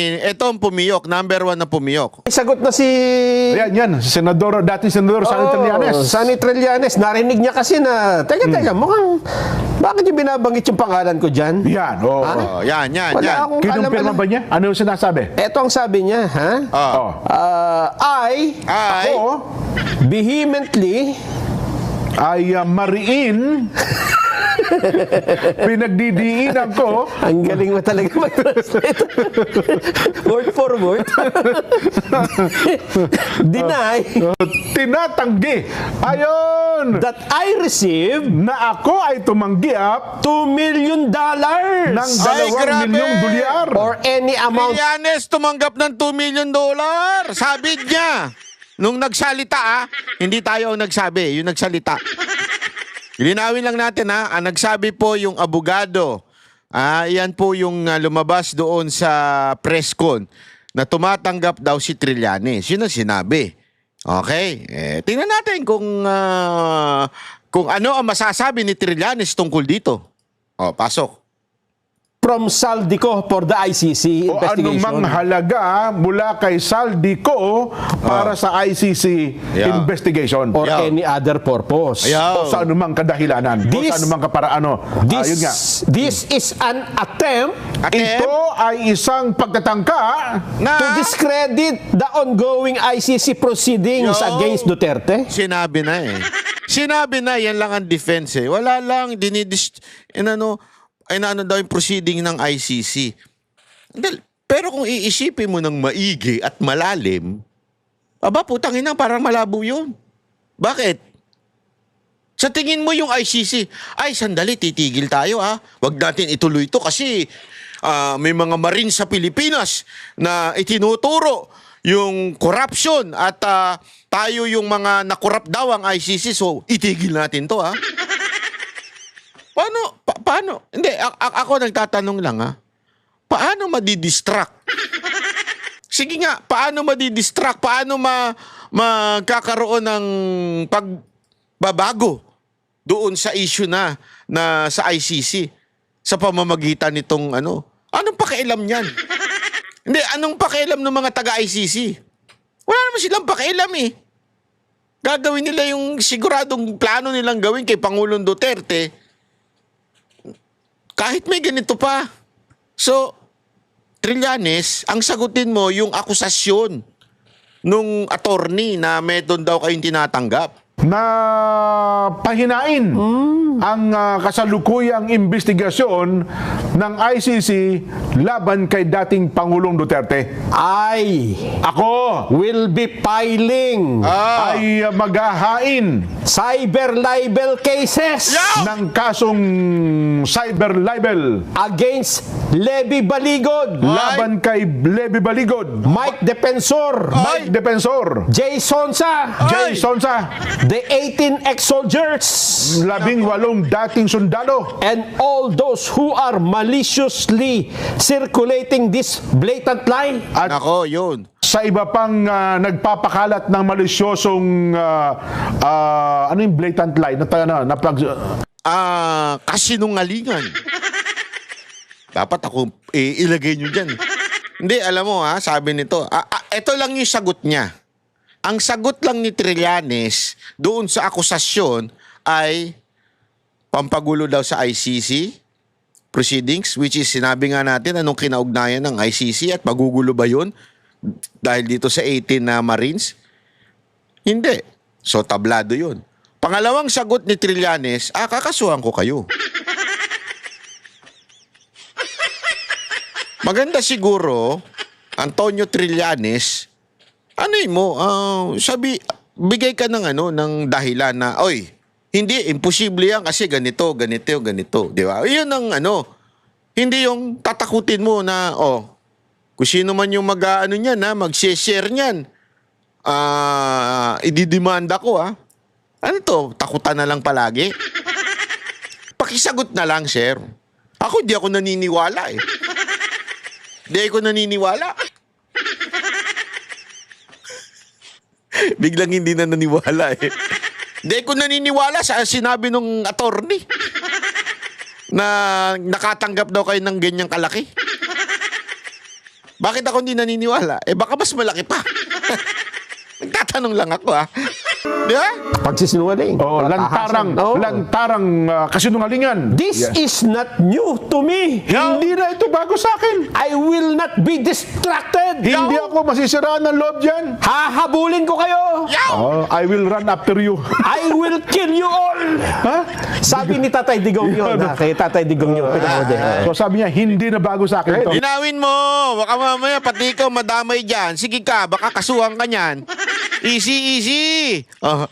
Ito ang pumiyok, number 1 na pumiyok. Sagot na si... Yan, senador, dating senador Sonny Trillanes. Sonny Trillanes. Narinig niya kasi na, teka, mukhang, bakit yung binabanggit yung pangalan ko dyan? Yan, oo. Oh, yan. Wala akong Kinumpirma ba niya? Ano yung sinasabi? Ito ang sabi niya, ha? Oh. Ako, vehemently, Ay mariin, pinagdidiinan ko, ang galing mo talaga mag-translate. Word for word. Deny tinatanggi, ayon, that I received na ako ay tumanggiap $2 million ng Ay, 2 grabe! milyong dolyar. or any amount. Trillanes tumanggap ng $2 million. Sabi niya. Nung nagsalita, hindi tayo ang nagsabi, yung nagsalita. Linawin lang natin, ang nagsabi po yung abogado. Yan po yung lumabas doon sa press con na tumatanggap daw si Trillanes. Yun ang sinabi. Okay? Tingnan natin kung ano ang masasabi ni Trillanes tungkol dito. Pasok. From Saldico for the ICC O investigation. anumang halaga mula kay Saldico para sa ICC Yeah. investigation. or Yeah. any other purpose. O sa anumang kadahilanan. O This- sa anumang kaparaano. Yun nga. This is an attempt Ito ay isang pagtatangka to discredit the ongoing ICC proceedings Yo. against Duterte. Sinabi na Sinabi na, yan lang ang defense Wala lang, ano daw yung proceeding ng ICC. Pero kung iisipin mo ng maigi at malalim, putangin na, parang malabo yun. Bakit? Sa tingin mo yung ICC, sandali, titigil tayo Wag natin ituloy ito kasi may mga Marines sa Pilipinas na itinuturo yung corruption at tayo yung mga nakorrupt daw ang ICC, so itigil natin to Paano? Hindi, ako nagtatanong lang Paano madidistract? Sige nga, paano madidistract? Paano magkakaroon ng pagbabago doon sa issue na sa ICC sa pamamagitan nitong Anong pakialam niyan? Hindi, anong pakialam ng mga taga-ICC? Wala naman silang pakialam Gagawin nila yung siguradong plano nilang gawin kay Pangulong Duterte kahit may ganito pa. So, Trillanes, ang sagutin mo yung akusasyon nung attorney na meron daw kayong tinatanggap. na pahinain ang kasalukuyang investigasyon ng ICC laban kay dating Pangulong Duterte. I Ako will be filing ay maghahain cyber libel cases ng kasong cyber libel against Levy Baligod, laban kay Levy Baligod, Mike Defensor, Mike Defensor, Jay Sonsa, Jay Sonsa, the 18 ex-soldiers, 18 dating sundalo, and all those who are maliciously circulating this blatant lie. at Nako, yun. sa iba pang nagpapakalat ng malisyosong ano yung blatant lie Kasinungalingan. Dapat ako ilagay nyo dyan. Hindi, alam mo sabi nito. Ito lang yung sagot niya. Ang sagot lang ni Trillanes doon sa akusasyon ay pampagulo daw sa ICC proceedings, which is sinabi nga natin anong kinaugnayan ng ICC at magugulo ba yun dahil dito sa 18 na Marines? Hindi. So, tablado yun. Pangalawang sagot ni Trillanes, kakasuhan ko kayo. Maganda siguro, Antonio Trillanes, bigay ka ng ng dahilan na, hindi, imposible yan kasi ganito. Di ba? Yun ang hindi yung tatakutin mo na, kung sino man yung mag-share niyan, ididimanda ko, Ano to? Takutan na lang palagi? Pakisagot na lang, sir. Ako, di ako naniniwala Di ako naniniwala. Biglang hindi na naniwala Di ako naniniwala sa sinabi nung attorney na nakatanggap daw kayo ng ganyang kalaki. Bakit ako hindi naniniwala? Baka mas malaki pa. Nagtatanong lang ako, Di ba? Pagsisinungaling. Oh, lantarang, Oo. lantarang kasinungalingan. This is not new to me. Hindi na ito bago sa akin. I will not be distracted. Hindi ako masisiraan ng loob dyan. Hahabulin ko kayo. Yaw! Oh, I will run after you. I will kill you all. Ha? Sabi ni Tatay Digong yun. Kay Tatay Digong yun. So sabi niya, hindi na bago sa akin ito. Linawin mo. Baka mamaya pati ikaw madamay dyan. Sige ka, baka kasuhan ka niyan. Easy, easy. Oh.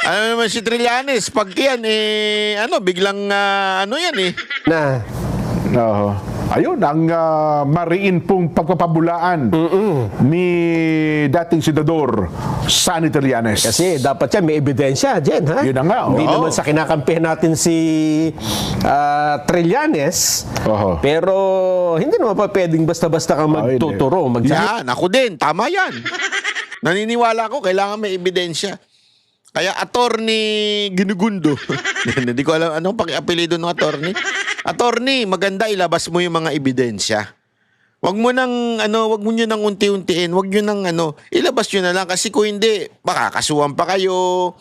Ano naman si Trillanes? Pag yan, biglang, yan Na. Oo. Ayun, ang mariin pong pagpapabulaan ni dating senador Sonny Trillanes. Kasi dapat yan, may ebidensya dyan, ha? Yun na nga, Hindi oo. naman sa kinakampihan natin si Trillanes. Oo. Pero hindi naman pa pwedeng basta-basta kang magtuturo. Yan, ako din. Tama yan. Naniniwala ko, kailangan may ebidensya. Kaya attorney Ginugundo. Hindi ko alam anong pag-apelido ng attorney. Attorney, maganda ilabas mo yung mga ebidensya. Wag mo nang unti-untiin, wag niyo nang ilabas niyo na lang kasi kung hindi, baka kasuhan pa kayo.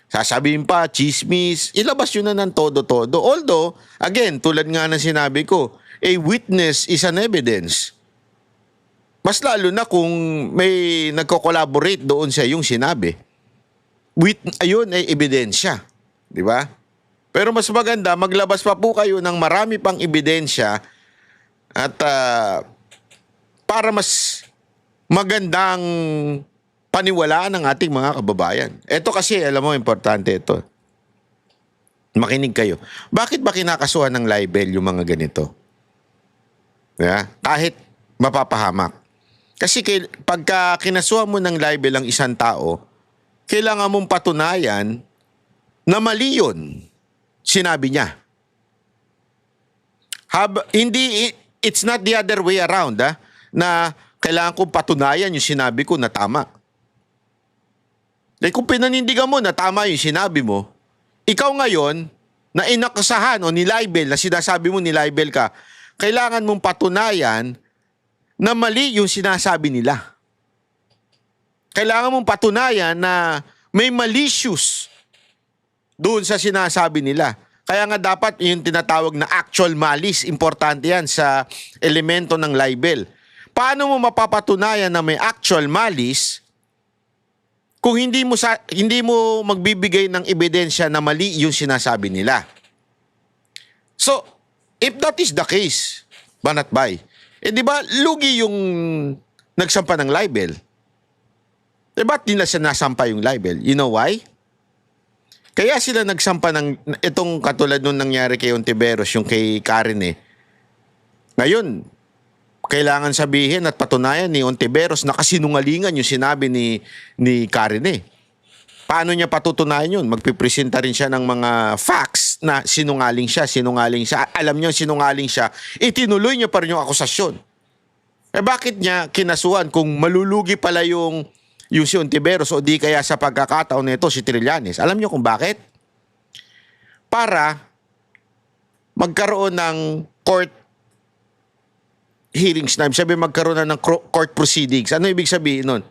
Sasabihin pa, chismis, ilabas niyo na ng todo-todo. Although, again, tulad nga ng sinabi ko, a witness is an evidence. Mas lalo na kung may nagko-collaborate doon sa yung sinabi. Ayun ay ebidensya. Di ba? Pero mas maganda, maglabas pa po kayo ng marami pang ebidensya at para mas magandang paniwalaan ng ating mga kababayan. Ito kasi, alam mo, importante ito. Makinig kayo. Bakit ba kinakasuhan ng libel yung mga ganito? Yeah? Kahit mapapahamak. Kasi pagka kinasuhan mo ng libel ang isang tao, kailangan mong patunayan na mali yun. Sinabi niya. It's not the other way around, na kailangan kong patunayan yung sinabi ko na tama. Kung pinanindigan mo na tama yung sinabi mo, ikaw ngayon, na inakasahan o nilibel, na sinasabi mo nilibel ka, kailangan mong patunayan na mali yung sinasabi nila. Kailangan mong patunayan na may malicious doon sa sinasabi nila. Kaya nga dapat yung tinatawag na actual malice, importante yan sa elemento ng libel. Paano mo mapapatunayan na may actual malice kung hindi mo magbibigay ng ebidensya na mali yung sinasabi nila? So, if that is the case, banat bay, di ba, lugi yung nagsampa ng libel. Ba't nila sinasampa yung libel? You know why? Kaya sila nagsampa ng itong katulad nung nangyari kay Ontiveros, yung kay Karen Ngayon, kailangan sabihin at patunayan ni Ontiveros na kasinungalingan yung sinabi ni Karen Paano niya patutunayan yun? Magpipresenta rin siya ng mga facts na sinungaling siya. Alam niya sinungaling siya. Itinuloy niya pa rin yung akusasyon. Bakit niya kinasuhan kung malulugi pala yung si Ontiveros o di kaya sa pagkakataon nito si Trillanes? Alam niyo kung bakit? Para magkaroon ng court hearings na. Sabi magkaroon na ng court proceedings. Ano ibig sabihin nun?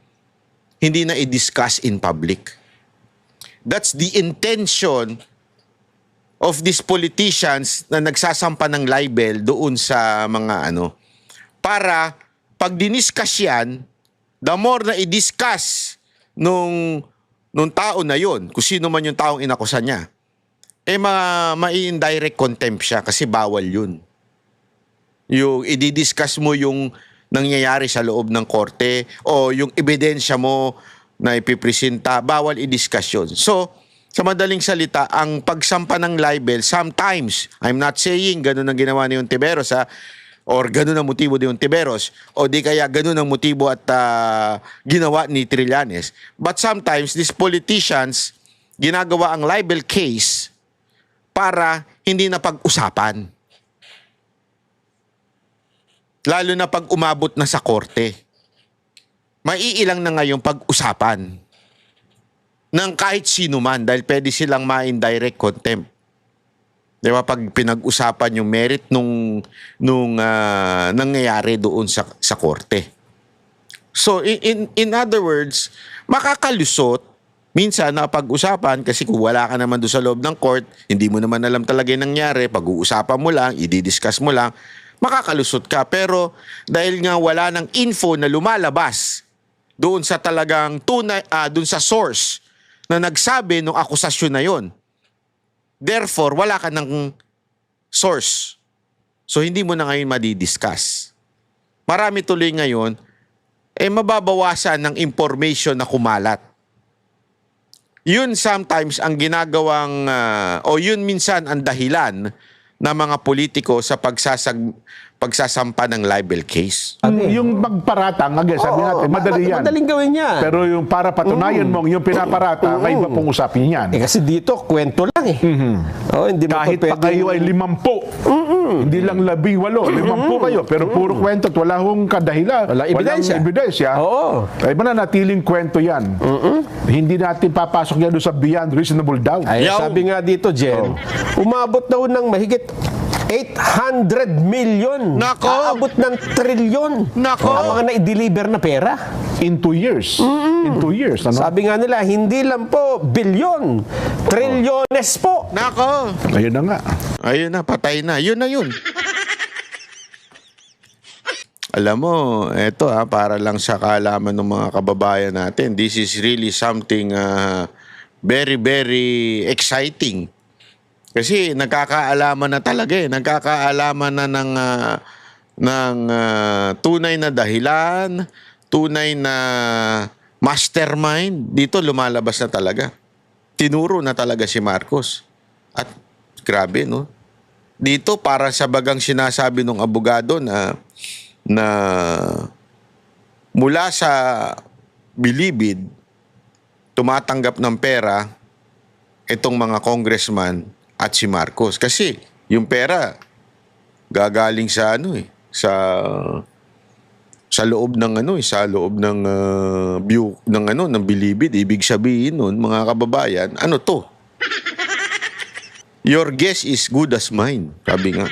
Hindi na i-discuss in public. That's the intention of these politicians na nagsasampa ng libel doon sa mga para pag diniscuss yan, the more na i-discuss nung tao na yon, kung sino man yung taong inakusan niya, ma-indirect contempt siya kasi bawal yun. Yung i-discuss mo yung nangyayari sa loob ng korte o yung ebidensya mo na ipipresenta, bawal i-discuss yun. So, sa madaling salita, ang pagsampa ng libel, sometimes, I'm not saying ganun ang ginawa ni Ontiveros or ganun ang motibo ni Ontiveros o di kaya ganun ang motibo at ginawa ni Trillanes. But sometimes, these politicians ginagawa ang libel case para hindi na pag-usapan. Lalo na pag umabot na sa korte. Maiilang na ngayong pag-usapan ng kahit sino man dahil pwede silang ma-indirect contempt. Di ba? Pag pinag-usapan yung merit nung nangyayari doon sa korte. So in other words, makakalusot minsan na pag-usapan kasi kung wala ka naman doon sa loob ng court, hindi mo naman alam talaga yung nangyari, pag-uusapan mo lang, i-discuss mo lang, makakalusot ka. Pero dahil nga wala ng info na lumalabas doon sa talagang tunay, doon sa source na nagsabi ng akusasyon na yon, therefore wala ka ng source. So hindi mo na ngayon madidiscuss. Marami tuloy ngayon, mababawasan ng information na kumalat. Yun sometimes ang ginagawang, o yun minsan ang dahilan ng mga politiko sa pagsasampa ng libel case. Yung magparatang, again, sabi natin, madali yan. Madaling gawin yan. Pero yung para patunayan mong yung pinaparata, may iba pong usapin yan. Kasi dito, kwento lang eh. Hindi mo Kahit pa kayo ay 50. Hindi lang 18, 50 kayo. Pero puro kwento at wala hong kadahilan. Walang ebidensya. Walang ebidensya. Oo. Ay mananatiling kwento yan. Hindi natin papasok yan doon sa beyond reasonable doubt. Ay, sabi nga dito, Jen, umabot daw ng mahigit 800 million. Nako! Aabot ng trilyon. Nako! Ang mga na-deliver na pera. In 2 years. In 2 years. Ano? Sabi nga nila, hindi lang po bilyon, trilyones po. Nako! Ayun na nga. Ayun na, patay na. Yun na yun. Alam mo, eto para lang sa kaalaman ng mga kababayan natin, this is really something very, very exciting. Kasi nagkakaalaman na talaga eh. Nagkakaalaman na ng tunay na dahilan, tunay na mastermind. Dito lumalabas na talaga. Tinuro na talaga si Marcos. At grabe, no? Dito para sa bagang sinasabi ng abogado na mula sa bilibid, tumatanggap ng pera itong mga congressman at si Marcos. Kasi yung pera gagaling sa sa loob ng sa loob ng view ng bilibid. Ibig sabihin nun, mga kababayan, ano to? Your guess is good as mine, sabi nga.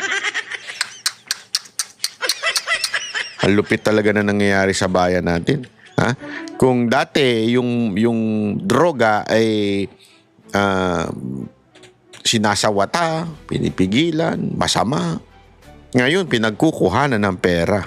Ang lupit talaga na nangyayari sa bayan natin. Ha? Kung dati yung droga ay sinasawata, pinipigilan, masama. Ngayon, pinagkukuhanan ng pera.